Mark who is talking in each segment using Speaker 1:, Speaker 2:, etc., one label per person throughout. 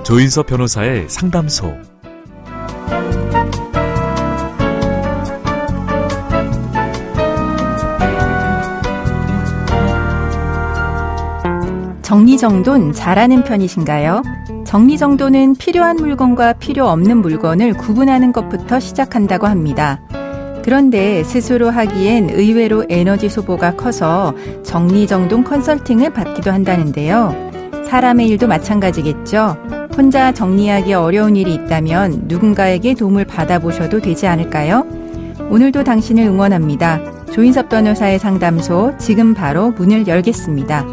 Speaker 1: 조인섭 변호사의 상담소.
Speaker 2: 정리정돈 잘하는 편이신가요? 정리정돈은 필요한 물건과 필요 없는 물건을 구분하는 것부터 시작한다고 합니다. 그런데 스스로 하기엔 의외로 에너지 소모가 커서 정리정돈 컨설팅을 받기도 한다는데요. 사람의 일도 마찬가지겠죠. 혼자 정리하기 어려운 일이 있다면 누군가에게 도움을 받아보셔도 되지 않을까요? 오늘도 당신을 응원합니다. 조인섭 변호사의 상담소, 지금 바로 문을 열겠습니다.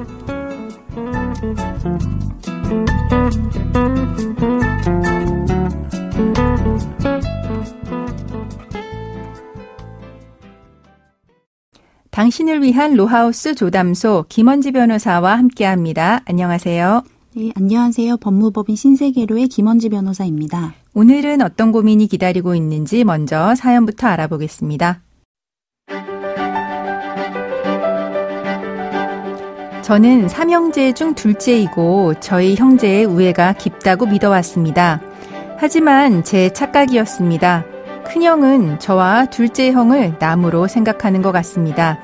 Speaker 2: 당신을 위한 로하우스 조담소 김원지 변호사와 함께합니다. 안녕하세요.
Speaker 3: 네, 안녕하세요. 법무법인 신세계로의 김원지 변호사입니다.
Speaker 2: 오늘은 어떤 고민이 기다리고 있는지 먼저 사연부터 알아보겠습니다. 저는 3형제 중 둘째이고 저희 형제의 우애가 깊다고 믿어왔습니다. 하지만 제 착각이었습니다. 큰형은 저와 둘째 형을 남으로 생각하는 것 같습니다.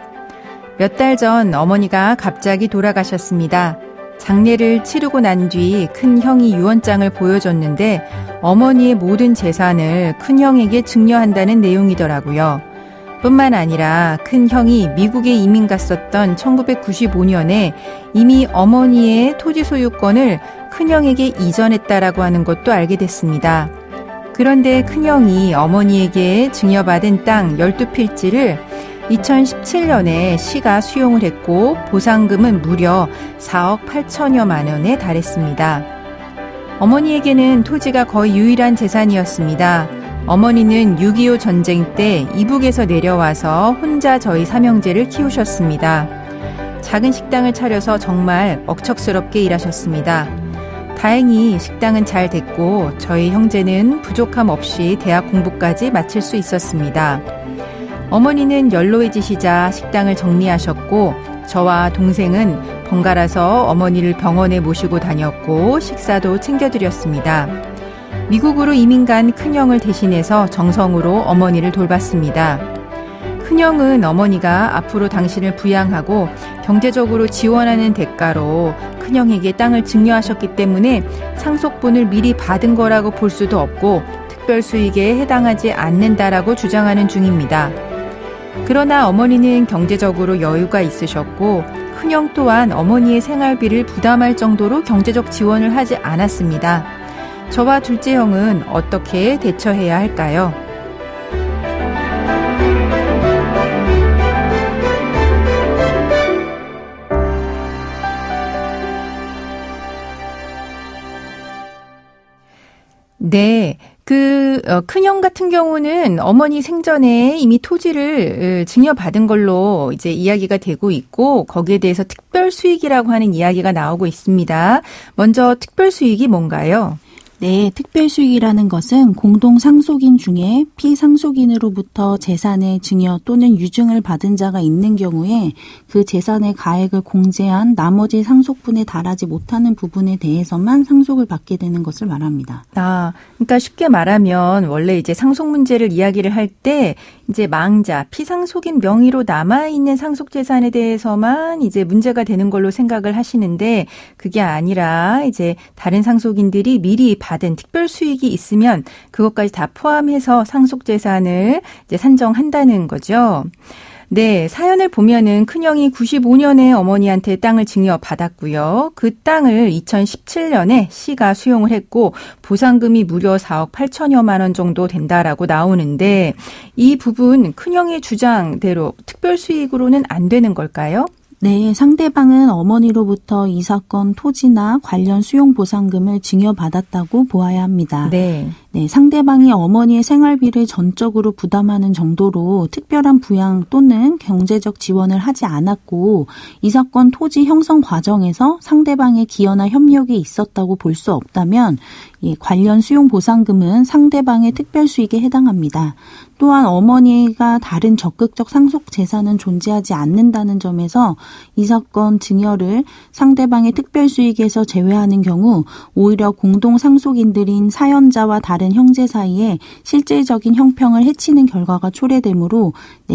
Speaker 2: 몇 달 전 어머니가 갑자기 돌아가셨습니다. 장례를 치르고 난 뒤 큰형이 유언장을 보여줬는데 어머니의 모든 재산을 큰형에게 증여한다는 내용이더라고요. 뿐만 아니라 큰형이 미국에 이민 갔었던 1995년에 이미 어머니의 토지 소유권을 큰형에게 이전했다라고 하는 것도 알게 됐습니다. 그런데 큰형이 어머니에게 증여받은 땅 12필지를 2017년에 시가 수용을 했고 보상금은 무려 4억 8천여만 원에 달했습니다. 어머니에게는 토지가 거의 유일한 재산이었습니다. 어머니는 6.25 전쟁 때 이북에서 내려와서 혼자 저희 삼형제를 키우셨습니다. 작은 식당을 차려서 정말 억척스럽게 일하셨습니다. 다행히 식당은 잘 됐고 저희 형제는 부족함 없이 대학 공부까지 마칠 수 있었습니다. 어머니는 연로해지시자 식당을 정리하셨고 저와 동생은 번갈아서 어머니를 병원에 모시고 다녔고 식사도 챙겨드렸습니다. 미국으로 이민 간 큰형을 대신해서 정성으로 어머니를 돌봤습니다. 큰형은 어머니가 앞으로 당신을 부양하고 경제적으로 지원하는 대가로 큰형에게 땅을 증여하셨기 때문에 상속분을 미리 받은 거라고 볼 수도 없고 특별수익에 해당하지 않는다라고 주장하는 중입니다. 그러나 어머니는 경제적으로 여유가 있으셨고 큰형 또한 어머니의 생활비를 부담할 정도로 경제적 지원을 하지 않았습니다. 저와 둘째 형은 어떻게 대처해야 할까요? 네. 큰형 같은 경우는 어머니 생전에 이미 토지를 증여받은 걸로 이제 이야기가 되고 있고 거기에 대해서 특별수익이라고 하는 이야기가 나오고 있습니다. 먼저 특별수익이 뭔가요?
Speaker 3: 네, 특별수익이라는 것은 공동상속인 중에 피상속인으로부터 재산의 증여 또는 유증을 받은 자가 있는 경우에 그 재산의 가액을 공제한 나머지 상속분에 달하지 못하는 부분에 대해서만 상속을 받게 되는 것을 말합니다.
Speaker 2: 그러니까 쉽게 말하면 원래 이제 상속 문제를 이야기를 할 때 이제 망자, 피상속인 명의로 남아있는 상속재산에 대해서만 이제 문제가 되는 걸로 생각을 하시는데 그게 아니라 이제 다른 상속인들이 미리 받은 특별 수익이 있으면 그것까지 다 포함해서 상속재산을 이제 산정한다는 거죠. 네, 사연을 보면은 큰형이 95년에 어머니한테 땅을 증여받았고요. 그 땅을 2017년에 시가 수용을 했고 보상금이 무려 4억 8천여만 원 정도 된다라고 나오는데 이 부분 큰형의 주장대로 특별수익으로는 안 되는 걸까요?
Speaker 3: 네, 상대방은 어머니로부터 이 사건 토지나 관련 수용 보상금을 증여받았다고 보아야 합니다.
Speaker 2: 네.
Speaker 3: 네, 상대방이 어머니의 생활비를 전적으로 부담하는 정도로 특별한 부양 또는 경제적 지원을 하지 않았고 이 사건 토지 형성 과정에서 상대방의 기여나 협력이 있었다고 볼 수 없다면 관련 수용보상금은 상대방의 특별수익에 해당합니다. 또한 어머니가 다른 적극적 상속 재산은 존재하지 않는다는 점에서 이 사건 증여를 상대방의 특별수익에서 제외하는 경우 오히려 공동 상속인들인 사연자와 다른 형제 사이에 실질적인 형평을 해치는 결과가 초래되므로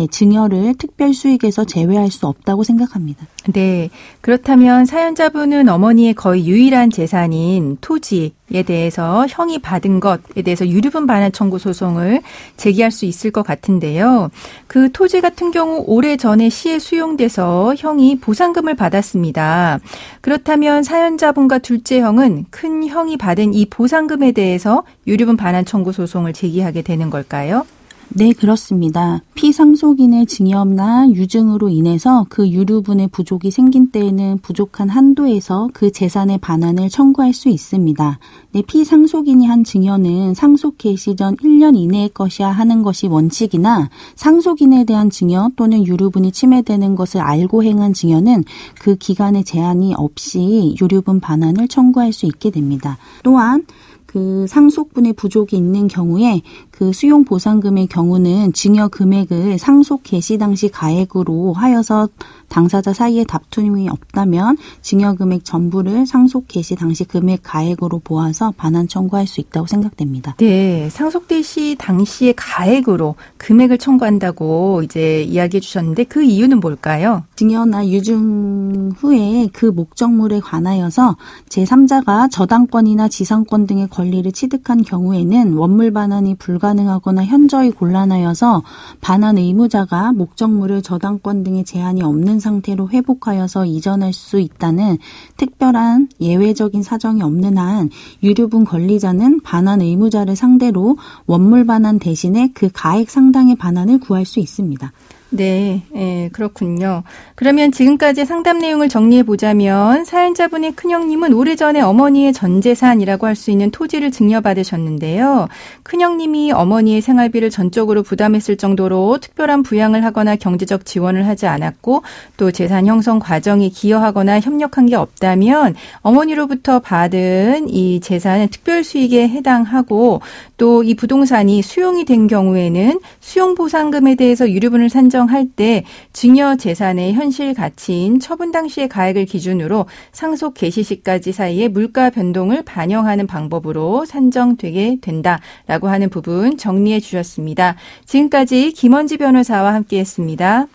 Speaker 3: 증여를 특별수익에서 제외할 수 없다고 생각합니다.
Speaker 2: 네, 그렇다면 사연자분은 어머니의 거의 유일한 재산인 토지에 대해서 형이 받은 것에 대해서 유류분 반환 청구 소송을 제기할 수 있을 것 같은데요. 그 토지 같은 경우 오래전에 시에 수용돼서 형이 보상금을 받았습니다. 그렇다면 사연자분과 둘째 형은 큰 형이 받은 이 보상금에 대해서 유류분 반환 청구 소송을 제기하게 되는 걸까요?
Speaker 3: 네, 그렇습니다. 피상속인의 증여나 유증으로 인해서 그 유류분의 부족이 생긴 때에는 부족한 한도에서 그 재산의 반환을 청구할 수 있습니다. 네, 피상속인이 한 증여는 상속 개시 전 1년 이내의 것이야 하는 것이 원칙이나 상속인에 대한 증여 또는 유류분이 침해되는 것을 알고 행한 증여는 그 기간의 제한이 없이 유류분 반환을 청구할 수 있게 됩니다. 또한 그 상속분의 부족이 있는 경우에 그 수용 보상금의 경우는 증여 금액을 상속 개시 당시 가액으로 하여서 당사자 사이에 다툼이 없다면 증여 금액 전부를 상속 개시 당시 금액 가액으로 모아서 반환 청구할 수 있다고 생각됩니다.
Speaker 2: 네, 상속 개시 당시의 가액으로 금액을 청구한다고 이제 이야기해 주셨는데 그 이유는 뭘까요?
Speaker 3: 증여나 유증 후에 그 목적물에 관하여서 제3자가 저당권이나 지상권 등의 권리를 취득한 경우에는 원물 반환이 불가능하거나 현저히 곤란하여서 반환 의무자가 목적물을 저당권 등의 제한이 없는 상태로 회복하여서 이전할 수 있다는 특별한 예외적인 사정이 없는 한 유류분 권리자는 반환 의무자를 상대로 원물 반환 대신에 그 가액 상당의 반환을 구할 수 있습니다.
Speaker 2: 네, 그렇군요. 그러면 지금까지 상담 내용을 정리해 보자면 사연자분의 큰형님은 오래전에 어머니의 전 재산이라고 할 수 있는 토지를 증여받으셨는데요. 큰형님이 어머니의 생활비를 전적으로 부담했을 정도로 특별한 부양을 하거나 경제적 지원을 하지 않았고 또 재산 형성 과정에 기여하거나 협력한 게 없다면 어머니로부터 받은 이 재산은 특별수익에 해당하고 또 이 부동산이 수용이 된 경우에는 수용보상금에 대해서 유류분을 산정할 때 증여 재산의 현실 가치인 처분 당시의 가액을 기준으로 상속 개시 시까지 사이의 물가 변동을 반영하는 방법으로 산정되게 된다라고 하는 부분 정리해 주셨습니다. 지금까지 김원지 변호사와 함께했습니다.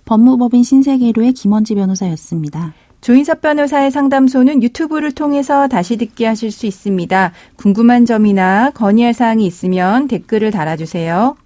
Speaker 3: 법무법인 신세계로의 김원지 변호사였습니다.
Speaker 2: 조인섭 변호사의 상담소는 유튜브를 통해서 다시 듣게 하실 수 있습니다. 궁금한 점이나 건의할 사항이 있으면 댓글을 달아주세요.